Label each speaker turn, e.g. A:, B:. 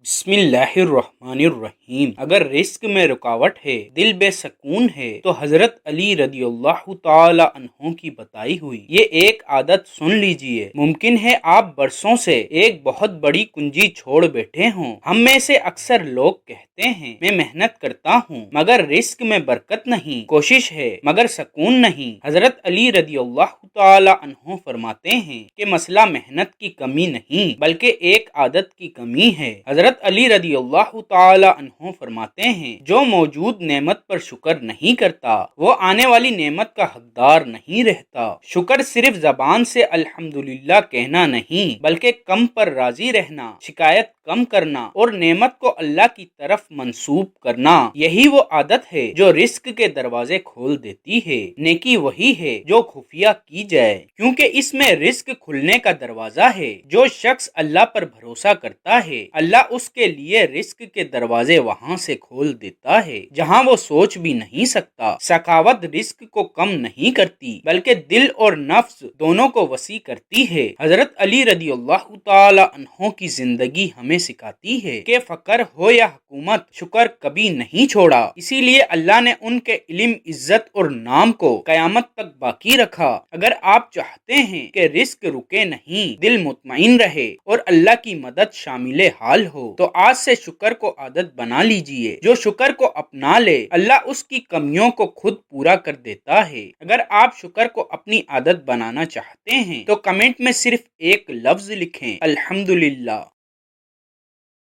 A: بسم اللہ الرحمن الرحیم۔ اگر رزق میں رکاوٹ ہے، دل بے سکون ہے، تو حضرت علی رضی اللہ تعالی عنہ کی بتائی ہوئی یہ ایک عادت سن لیجئے۔ ممکن ہے آپ برسوں سے ایک بہت بڑی کنجی چھوڑ بیٹھے ہوں۔ ہم میں سے اکثر لوگ کہتے ہیں میں محنت کرتا ہوں مگر رزق میں برکت نہیں، کوشش ہے مگر سکون نہیں۔ حضرت علی رضی اللہ تعالی عنہ فرماتے ہیں کہ مسئلہ محنت کی کمی نہیں بلکہ ایک عادت کی کمی ہے۔ حضرت علی رضی اللہ تعالی عنہ فرماتے ہیں جو موجود نعمت پر شکر نہیں کرتا وہ آنے والی نعمت کا حقدار نہیں رہتا۔ شکر صرف زبان سے الحمدللہ کہنا نہیں بلکہ کم پر راضی رہنا، شکایت کم کرنا اور نعمت کو اللہ کی طرف منسوب کرنا، یہی وہ عادت ہے جو رزق کے دروازے کھول دیتی ہے۔ نیکی وہی ہے جو خفیہ کی جائے کیونکہ اس میں رزق کھلنے کا دروازہ ہے۔ جو شخص اللہ پر بھروسہ کرتا ہے اللہ اس کے لیے رزق کے دروازے وہاں سے کھول دیتا ہے جہاں وہ سوچ بھی نہیں سکتا۔ سخاوت رزق کو کم نہیں کرتی بلکہ دل اور نفس دونوں کو وسیع کرتی ہے۔ حضرت علی رضی اللہ تعالی عنہ کی زندگی ہمیں سکھاتی ہے کہ فقر ہو یا حکومت شکر کبھی نہیں چھوڑا، اسی لیے اللہ نے ان کے علم، عزت اور نام کو قیامت تک باقی رکھا۔ اگر آپ چاہتے ہیں کہ رزق رکے نہیں، دل مطمئن رہے اور اللہ کی مدد شامل حال ہو تو آج سے شکر کو عادت بنا لیجئے۔ جو شکر کو اپنا لے اللہ اس کی کمیوں کو خود پورا کر دیتا ہے۔ اگر آپ شکر کو اپنی عادت بنانا چاہتے ہیں تو کمنٹ میں صرف ایک لفظ لکھیں الحمدللہ۔